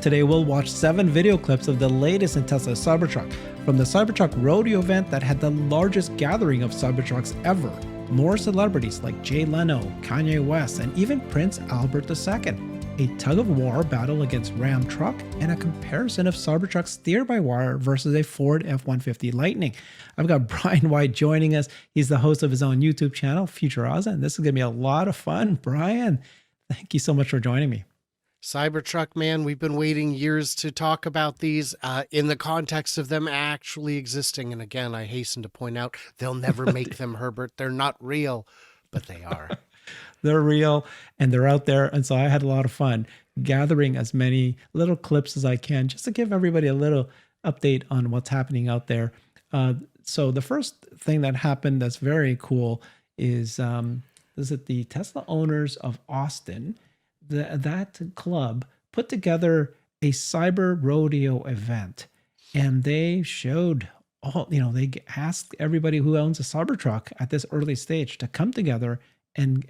Today we'll watch 7 video clips of the latest in Tesla Cybertruck, from the Cybertruck Rodeo event that had the largest gathering of Cybertrucks ever. More celebrities like Jay Leno, Kanye West, and even Prince Albert II. A tug-of-war battle against Ram truck, and a comparison of Cybertruck steer-by-wire versus a Ford F-150 Lightning. I've got Brian White joining us. He's the host of his own YouTube channel, FutureAza, and this is going to be a lot of fun. Brian, thank you so much for joining me. Cybertruck, man, we've been waiting years to talk about these in the context of them actually existing. And again, I hasten to point out, they'll never make them, Herbert. They're not real, but they are. They're real and they're out there. And so I had a lot of fun gathering as many little clips as I can just to give everybody a little update on what's happening out there. So the first thing that happened that's very cool is the Tesla owners of Austin. That club put together a Cyber Rodeo event, and they showed they asked everybody who owns a Cybertruck at this early stage to come together and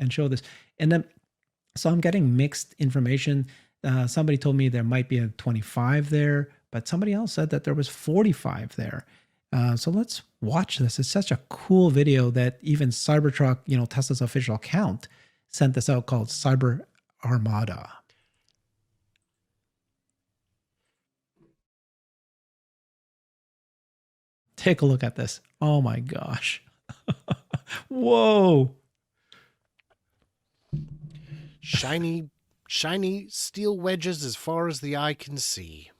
show this. And then, so I'm getting mixed information. Somebody told me there might be a 25 there, but somebody else said that there was 45 there. So let's watch this. It's such a cool video that even Cybertruck, Tesla's official account, sent this out, called Cyber Armada. Take a look at this. Oh my gosh. Whoa. Shiny steel wedges as far as the eye can see.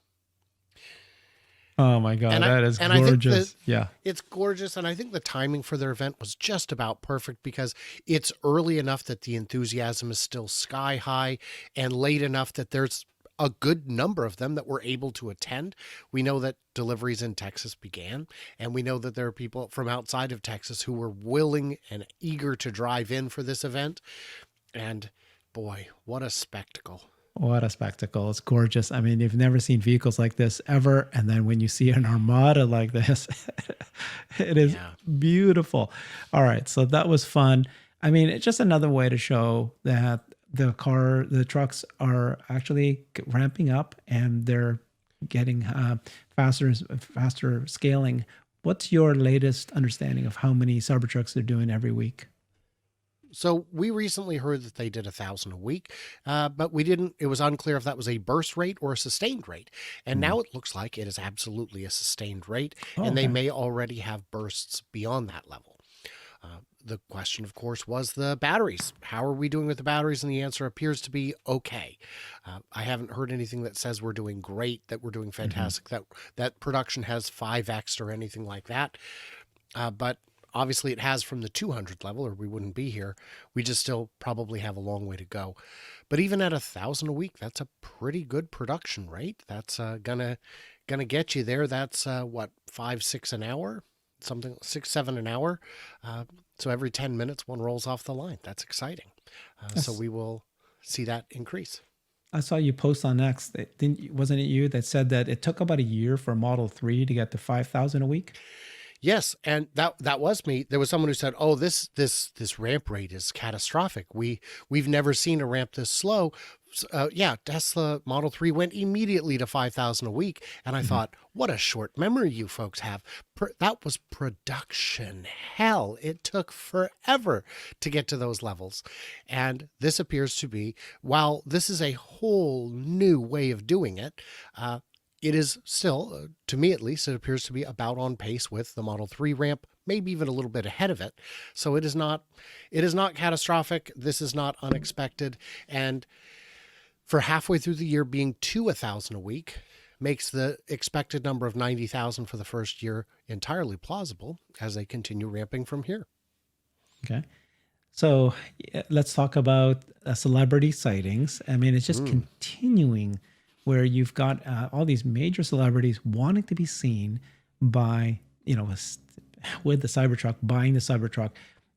Oh my God, that is gorgeous. Yeah. It's gorgeous. And I think the timing for their event was just about perfect because it's early enough that the enthusiasm is still sky high and late enough that there's a good number of them that were able to attend. We know that deliveries in Texas began, and we know that there are people from outside of Texas who were willing and eager to drive in for this event. And boy, what a spectacle. What a spectacle. It's gorgeous. I mean, you've never seen vehicles like this ever. And then when you see an Armada like this, it is beautiful. All right. So that was fun. I mean, it's just another way to show that the trucks are actually ramping up and they're getting faster scaling. What's your latest understanding of how many Cybertrucks they're doing every week? So we recently heard that they did 1,000 a week, but it was unclear if that was a burst rate or a sustained rate. And now it looks like it is absolutely a sustained rate, and they may already have bursts beyond that level. The question, of course, was the batteries. How are we doing with the batteries? And the answer appears to be okay. I haven't heard anything that says we're doing great, that we're doing fantastic, that production has 5x or anything like that. But obviously it has from the 200 level, or we wouldn't be here. We just still probably have a long way to go. But even at 1,000 a week, that's a pretty good production rate. That's gonna get you there. That's 5, 6 an hour, something 6, 7 an hour. So every 10 minutes, one rolls off the line. That's exciting. So we will see that increase. I saw you post on X. Wasn't it you that said that it took about a year for Model 3 to get to 5,000 a week? Yes, and that was me. There was someone who said, "Oh, this ramp rate is catastrophic. We've never seen a ramp this slow." Tesla Model 3 went immediately to 5,000 a week, and I thought, what a short memory you folks have. That was production hell. It took forever to get to those levels, and this appears to be, while this is a whole new way of doing it, it is still, to me at least, it appears to be about on pace with the Model 3 ramp, maybe even a little bit ahead of it. So it is not catastrophic. This is not unexpected. And for halfway through the year being to 1,000 a week makes the expected number of 90,000 for the first year entirely plausible as they continue ramping from here. Okay. So let's talk about celebrity sightings. I mean, it's just continuing, where you've got all these major celebrities wanting to be seen by, with the Cybertruck, buying the Cybertruck.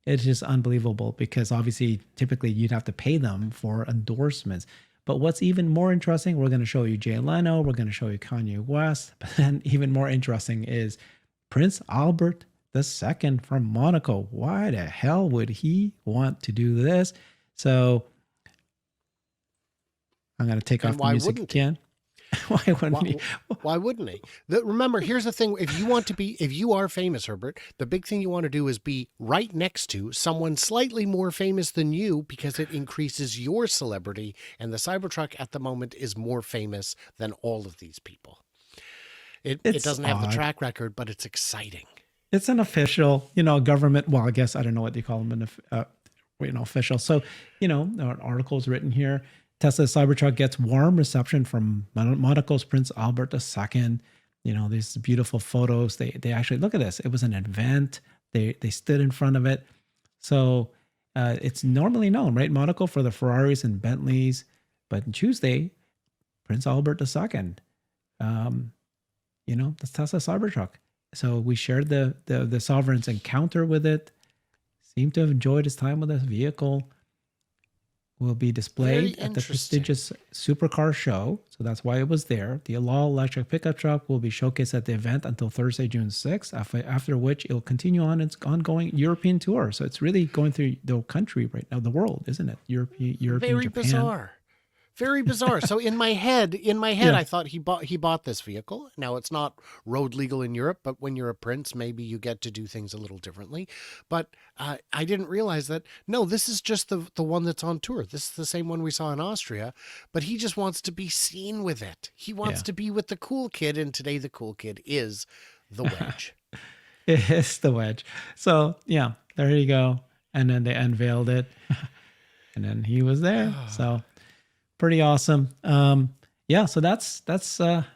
It's just unbelievable because obviously, typically you'd have to pay them for endorsements. But what's even more interesting, we're going to show you Jay Leno, we're going to show you Kanye West, but then even more interesting is Prince Albert II from Monaco. Why the hell would he want to do this? So I'm going to take off And the why music wouldn't he? again. Why wouldn't he? Why wouldn't he? Remember, here's the thing. If you are famous, Herbert, the big thing you want to do is be right next to someone slightly more famous than you, because it increases your celebrity. And the Cybertruck at the moment is more famous than all of these people. It It's doesn't have the odd. track record, but it's exciting. It's an official, government. Well, I guess I don't know what you call them, official. So, an article is written here. Tesla Cybertruck gets warm reception from Monaco's Prince Albert II. These beautiful photos. They actually, look at this. It was an event. They stood in front of it. So it's normally known, right? Monaco for the Ferraris and Bentleys, but Tuesday, Prince Albert II. That's Tesla Cybertruck. So we shared the sovereign's encounter with it. Seemed to have enjoyed his time with this vehicle. Will be displayed at the prestigious supercar show. So that's why it was there. The all-electric pickup truck will be showcased at the event until Thursday, June 6th, after which it will continue on its ongoing European tour. So it's really going through the country right now, the world, isn't it? European, Very Japan. bizarre. Very bizarre. So in my head, Yeah. I thought he bought this vehicle. Now, it's not road legal in Europe, but when you're a prince, maybe you get to do things a little differently. But I didn't realize that, no, this is just the one that's on tour. This is the same one we saw in Austria, but he just wants to be seen with it. He wants to be with the cool kid, and today the cool kid is the Wedge. It is the Wedge. So yeah, there you go. And then they unveiled it, and then he was there. So pretty awesome. So that's got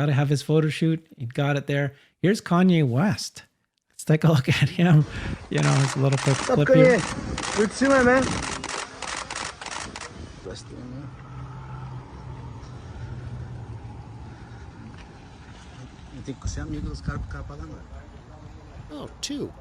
to have his photo shoot. He got it there. Here's Kanye West. Let's take a look at him. It's a little clip here. Good to see you, man. Oh, two.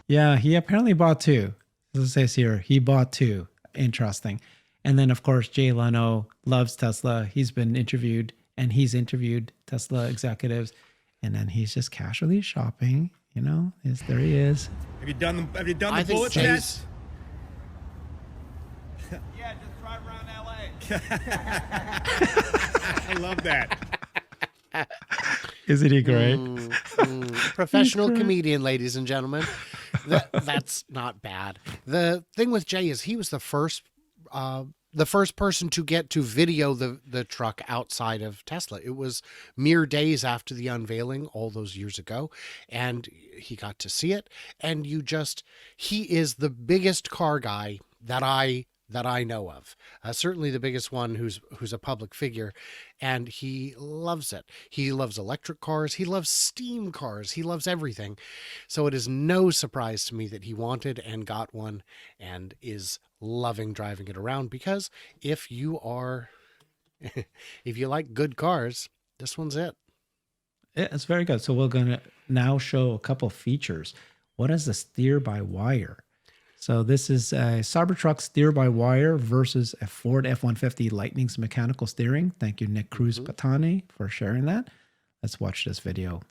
Yeah, he apparently bought two. As it says here, he bought two. Interesting. And then, of course, Jay Leno loves Tesla. He's been interviewed, and he's interviewed Tesla executives. And then he's just casually shopping. There he is. Have you done the I think bullet Jay's- test? Yeah, just drive around LA. I love that. Isn't he great? Professional comedian, ladies and gentlemen. That's not bad. The thing with Jay is he was the first person to get to video the truck outside of Tesla. It was mere days after the unveiling all those years ago, and he got to see it. And he is the biggest car guy that I know of. Certainly the biggest one who's a public figure, and he loves it. He loves electric cars. He loves steam cars. He loves everything. So it is no surprise to me that he wanted and got one and is loving driving it around, because if you like good cars, this one's it. Yeah, it's very good. So we're going to now show a couple features. What is the steer-by-wire? So this is a Cybertruck steer-by-wire versus a Ford F-150 Lightning's mechanical steering. Thank you, Nick Cruz-Patani, for sharing that. Let's watch this video.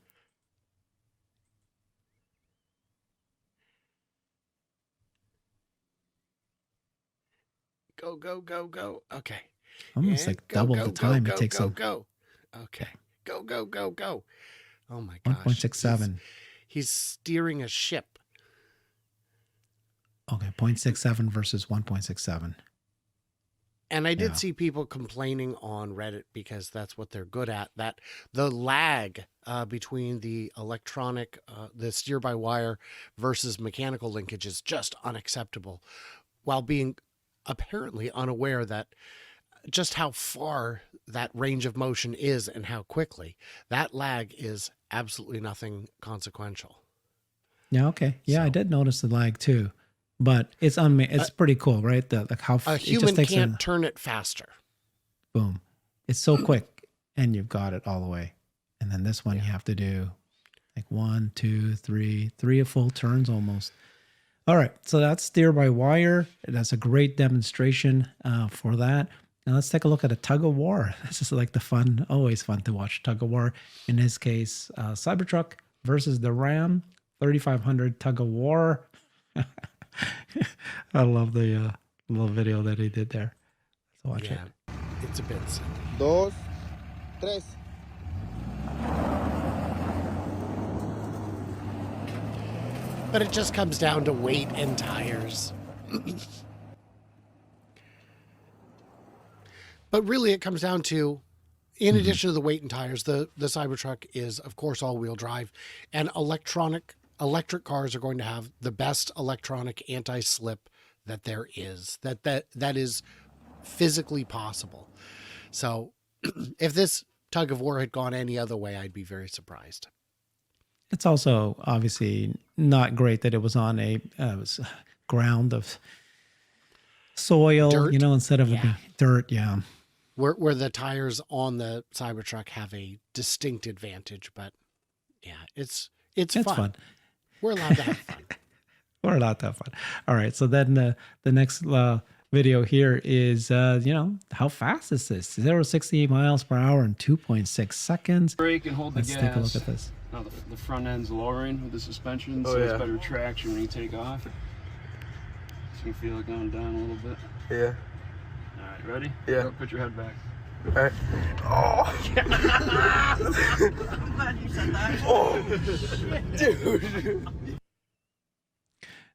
Go, go, go, go. Okay. Almost And like double the time it takes him. Go. Okay. Go, go, go, go. Oh my gosh. 1.67. He's steering a ship. Okay, 0.67 versus 1.67. And I did see people complaining on Reddit, because that's what they're good at, that the lag between the electronic, the steer-by-wire versus mechanical linkage is just unacceptable, while being apparently unaware that just how far that range of motion is and how quickly. That lag is absolutely nothing consequential. Yeah, okay. Yeah, So- I did notice the lag too. But it's pretty cool, right? How A it human just takes can't turn it faster. boom. It's so quick, and you've got it all the way. And then this one you have to do like 1, 2, 3 full turns almost. All right, so that's steer-by-wire. That's a great demonstration for that. Now let's take a look at a tug-of-war. This is like always fun to watch tug-of-war. In this case, Cybertruck versus the Ram 3500 tug-of-war. I love the little video that he did there. Let's watch it. it's a bit silly. 2, 3. But it just comes down to weight and tires. But really, it comes down to, in addition to the weight and tires, the Cybertruck is, of course, all-wheel drive. And electric cars are going to have the best electronic anti-slip that there is, that is physically possible. So if this tug-of-war had gone any other way, I'd be very surprised. It's also obviously not great that it was on a ground of soil, Dirt? instead of it being dirt. Yeah. Where the tires on the Cybertruck have a distinct advantage, but yeah, it's fun. We're allowed to have fun. We're allowed to have fun. All right. So then the next video here is, how fast is this? 0 to 60 miles per hour in 2.6 seconds. Brake and hold the gas. Let's take a look at this. Now the front end's lowering with the suspension, so it's better traction when you take off. So you feel it going down a little bit. Yeah. All right, ready? Yeah. Go, put your head back. All right. Oh. I'm glad you said that. Oh. Dude.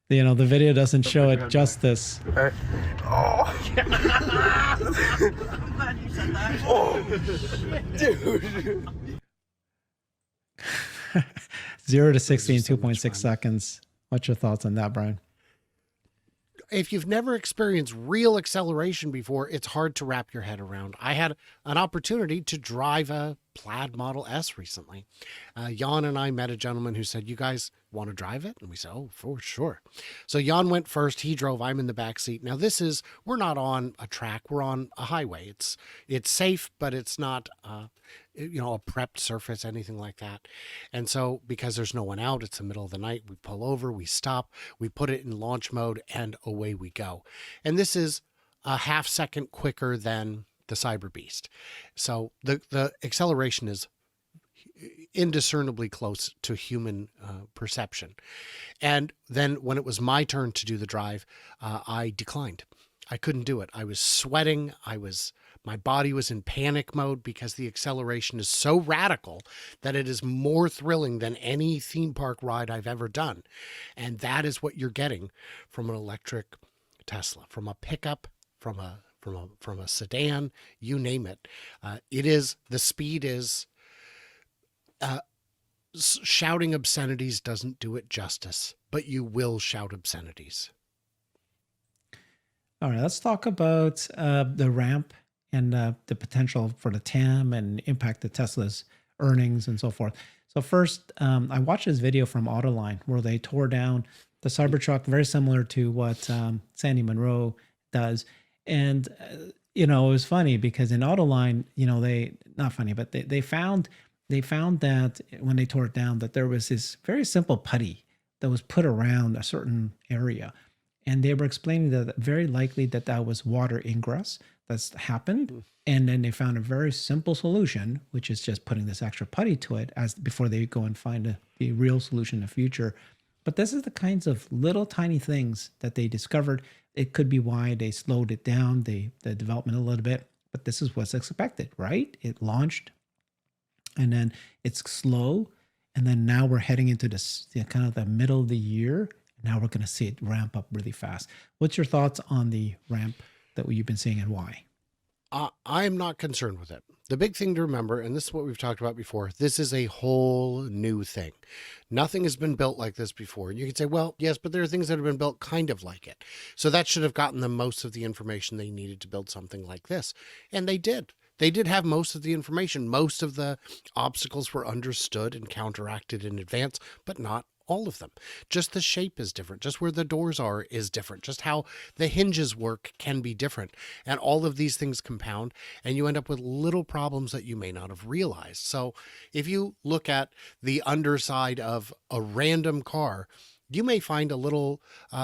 The video doesn't show it justice. All right. Oh. I'm glad you said that. Oh. Dude. 0 to 60 in 2.6 seconds. What's your thoughts on that, Brian? If you've never experienced real acceleration before, it's hard to wrap your head around. I had an opportunity to drive a Plaid Model S recently. Jan and I met a gentleman who said, "You guys want to drive it?" And we said, "Oh, for sure." So Jan went first. He drove. I'm in the back seat. Now we're not on a track. We're on a highway. It's safe, but it's not a prepped surface, anything like that. And so because there's no one out, it's the middle of the night, we pull over, we stop, we put it in launch mode, and away we go. And this is a half second quicker than the Cyber Beast. So the acceleration is indiscernibly close to human perception. And then when it was my turn to do the drive, I declined. I couldn't do it. I was sweating. My body was in panic mode because the acceleration is so radical that it is more thrilling than any theme park ride I've ever done. And that is what you're getting from an electric Tesla, from a pickup, from a sedan, you name it. The speed is, shouting obscenities doesn't do it justice, but you will shout obscenities. All right, let's talk about the ramp and the potential for the TAM and impact to Tesla's earnings and so forth. So first, I watched this video from Autoline where they tore down the Cybertruck, very similar to what Sandy Monroe does. And, it was funny because in Autoline, they found that when they tore it down, that there was this very simple putty that was put around a certain area. And they were explaining that very likely that was water ingress that's happened. And then they found a very simple solution, which is just putting this extra putty to it before they go and find the real solution in the future. But this is the kinds of little tiny things that they discovered. It could be why they slowed it down, the development a little bit. But this is what's expected, right? It launched and then it's slow. And then now we're heading into this kind of the middle of the year. Now we're going to see it ramp up really fast. What's your thoughts on the ramp that you've been seeing and why? I'm not concerned with it. The big thing to remember, and this is what we've talked about before, this is a whole new thing. Nothing has been built like this before. And you can say, well, yes, but there are things that have been built kind of like it. So that should have gotten them most of the information they needed to build something like this. And they did. They did have most of the information. Most of the obstacles were understood and counteracted in advance, but not all of them. Just the shape is different. Just where the doors are is different. Just how the hinges work can be different. And all of these things compound, and you end up with little problems that you may not have realized. So if you look at the underside of a random car, you may find a little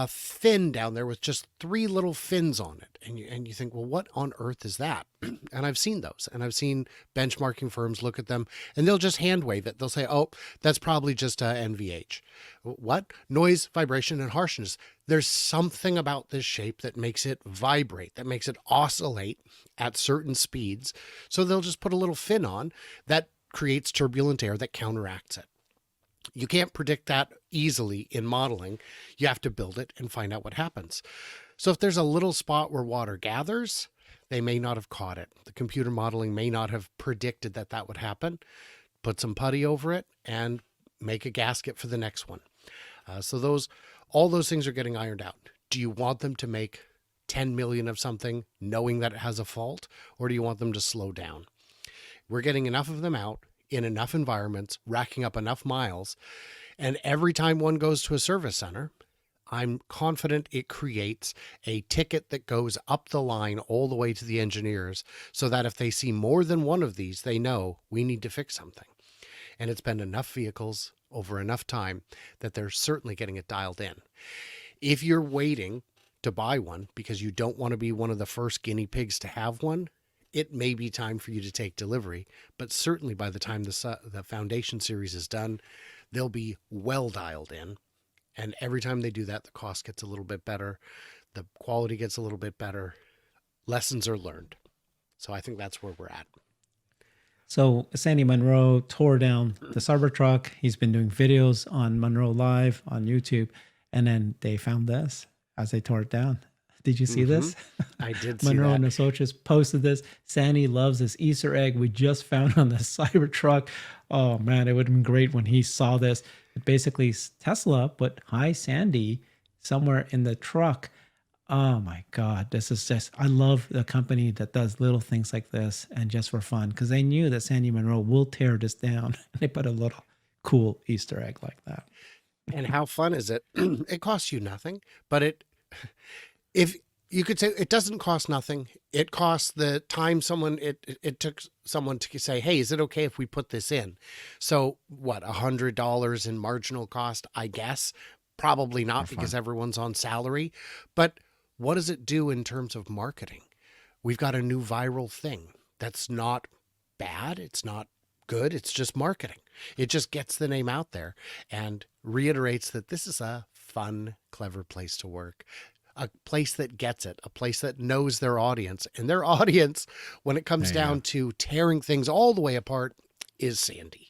fin down there with just 3 little fins on it. And you think, well, what on earth is that? And I've seen those, and I've seen benchmarking firms look at them, and they'll just hand wave it. They'll say, oh, that's probably just NVH. What? Noise, vibration, and harshness. There's something about this shape that makes it vibrate, that makes it oscillate at certain speeds. So they'll just put a little fin on that creates turbulent air that counteracts it. You can't predict that easily in modeling. You have to build it and find out what happens. So if there's a little spot where water gathers, they may not have caught it. The computer modeling may not have predicted that that would happen. Put some putty over it and make a gasket for the next one. So all those things are getting ironed out. Do you want them to make 10 million of something knowing that it has a fault, or do you want them to slow down? We're getting enough of them out in enough environments, racking up enough miles. And every time one goes to a service center, I'm confident it creates a ticket that goes up the line all the way to the engineers, so that if they see more than one of these, they know we need to fix something. And it's been enough vehicles over enough time that they're certainly getting it dialed in. If you're waiting to buy one because you don't want to be one of the first guinea pigs to have one, it may be time for you to take delivery, but certainly by the time the foundation series is done, they'll be well dialed in. And every time they do that, the cost gets a little bit better. The quality gets a little bit better. Lessons are learned. So I think that's where we're at. So Sandy Munro tore down the Cybertruck. He's been doing videos on Munro Live on YouTube. And then they found this as they tore it down. Did you see this? I did see Munro that. and Associates posted this. Sandy loves this Easter egg we just found on the Cybertruck. Oh man, it would have been great when he saw this. It basically is Tesla put "Hi Sandy" somewhere in the truck. Oh my God, this is just, I love the company that does little things like this and just for fun, because they knew that Sandy Munro will tear this down. They put a little cool Easter egg like that. And how fun is it? It costs you nothing, but if you could say it doesn't cost nothing, it costs the time it took someone to say, hey, is it okay if we put this in? So what, $100 in marginal cost, I guess? Probably not, because everyone's on salary. But what does it do in terms of marketing? We've got a new viral thing. That's not bad. It's not good. It's just marketing. It just gets the name out there and reiterates that this is a fun, clever place to work. A place that gets it, a place that knows their audience. And their audience, when it comes down to tearing things all the way apart, is Sandy.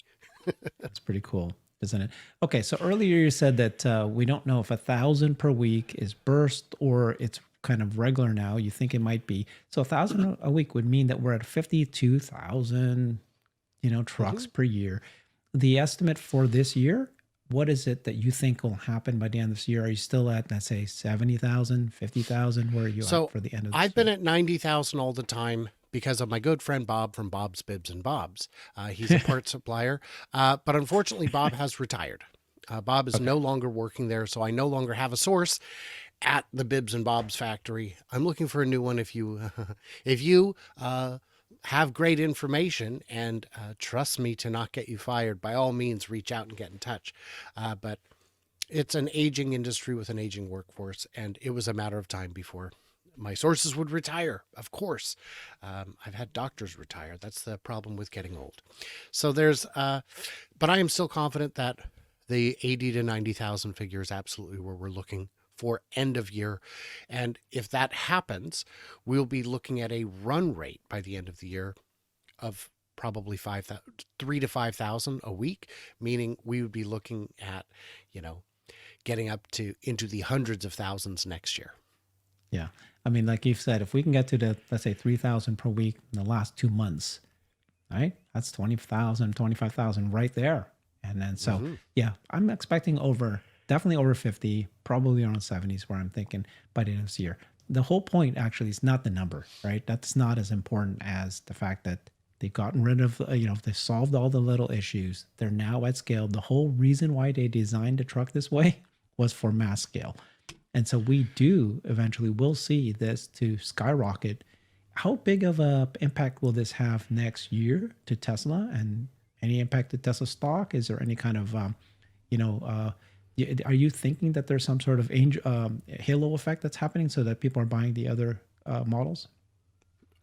That's pretty cool, isn't it? Okay, so earlier you said that we don't know if 1,000 per week is burst or it's kind of regular now. You think it might be. So 1,000 a week would mean that we're at 52,000, trucks per year. The estimate for this year, what is it that you think will happen by the end of this year? Are you still at, let's say, 70,000, 50,000? Where are you at for the end of this I've year? been at 90,000 all the time because of my good friend Bob from Bob's Bibs and Bobs. He's a part supplier, but unfortunately Bob has retired. Bob is no longer working there, so I no longer have a source at the Bibs and Bobs factory. I'm looking for a new one. If you have great information and trust me to not get you fired, by all means, reach out and get in touch. But it's an aging industry with an aging workforce, and it was a matter of time before my sources would retire. Of course, I've had doctors retire. That's the problem with getting old. So but I am still confident that the 80 to 90,000 figure is absolutely where we're looking for end of year. And if that happens, we'll be looking at a run rate by the end of the year of probably 3,000 to 5,000 a week, meaning we would be looking at, getting up into the hundreds of thousands next year. Yeah. I mean, like you've said, if we can get to let's say 3,000 per week in the last 2 months, right? That's 20,000, 25,000 right there. And then, yeah, I'm expecting definitely over 50, probably around 70s where I'm thinking by the end of this year. The whole point actually is not the number, right? That's not as important as the fact that they've gotten rid of, they solved all the little issues. They're now at scale. The whole reason why they designed the truck this way was for mass scale. And so we will see this to skyrocket. How big of a impact will this have next year to Tesla, and any impact to Tesla stock? Is there any kind of, Are you thinking that there's some sort of halo effect that's happening so that people are buying the other models?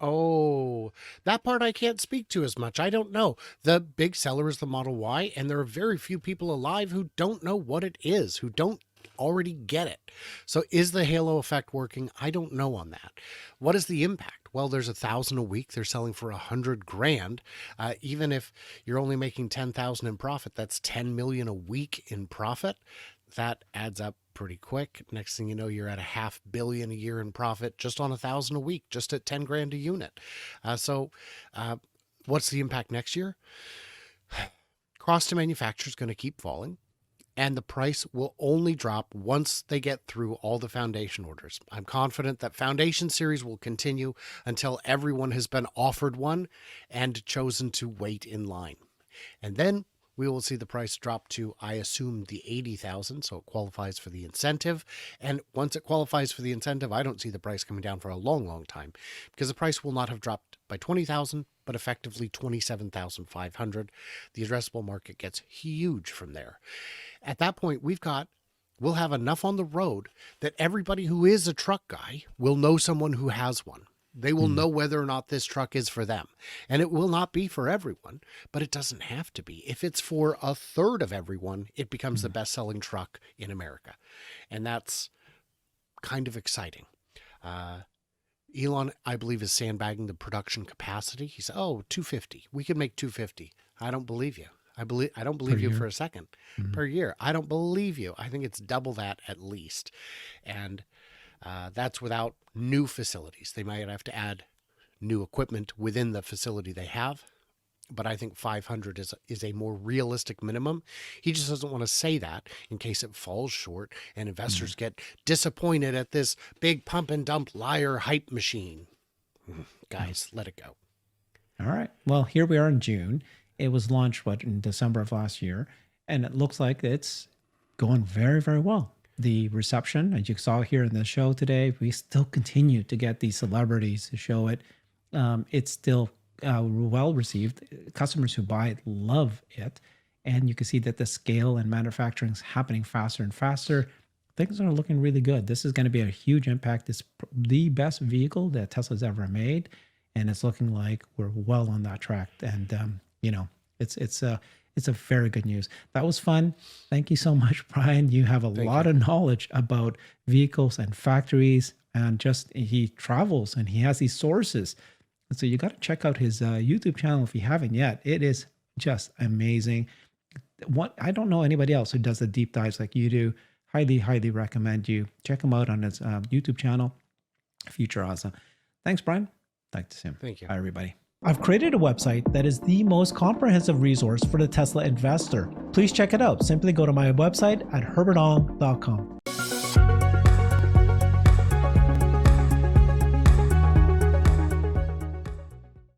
Oh, that part I can't speak to as much. I don't know. The big seller is the Model Y, and there are very few people alive who don't know what it is, who don't already get it. So is the halo effect working? I don't know on that. What is the impact? Well, there's 1,000 a week. They're selling for 100 grand. Even if you're only making 10,000 in profit, that's 10 million a week in profit. That adds up pretty quick. Next thing you know, you're at $500 million a year in profit just on 1,000 a week, just at 10 grand a unit. So what's the impact next year? Cost to manufacture is going to keep falling, and the price will only drop once they get through all the foundation orders. I'm confident that foundation series will continue until everyone has been offered one and chosen to wait in line. And then we will see the price drop to, I assume, the 80,000, so it qualifies for the incentive. And once it qualifies for the incentive, I don't see the price coming down for a long, long time, because the price will not have dropped by 20,000, but effectively 27,500. The addressable market gets huge from there. At that point, we'll have enough on the road that everybody who is a truck guy will know someone who has one. They will know whether or not this truck is for them. And it will not be for everyone, but it doesn't have to be. If it's for a third of everyone, it becomes the best-selling truck in America. And that's kind of exciting. Elon, I believe, is sandbagging the production capacity. He said, 250. We could make 250. I don't believe you. I don't believe you for a second. Per year. I don't believe you. I think it's double that at least. And that's without new facilities. They might have to add new equipment within the facility they have, but I think 500 is a more realistic minimum. He just doesn't want to say that in case it falls short and investors get disappointed at this big pump and dump liar hype machine. Guys, let it go. All right. Well, here we are in June. It was launched, in December of last year, and it looks like it's going very, very well. The reception, as you saw here in the show today, we still continue to get these celebrities to show it. It's still well received. Customers who buy it love it. And you can see that the scale and manufacturing is happening faster and faster. Things are looking really good. This is going to be a huge impact. It's the best vehicle that Tesla's ever made. And it's looking like we're well on that track. And, it's a very good news. That was fun. Thank you so much, Brian. You have a lot of knowledge about vehicles and factories, and he travels and he has these sources. And so you got to check out his YouTube channel if you haven't yet. It is just amazing. I don't know anybody else who does the deep dives like you do. Highly, highly recommend you check him out on his YouTube channel, FutureAza. Thanks, Brian. Thanks to him. Thank you. Bye, everybody. I've created a website that is the most comprehensive resource for the Tesla investor. Please check it out. Simply go to my website at herbertong.com.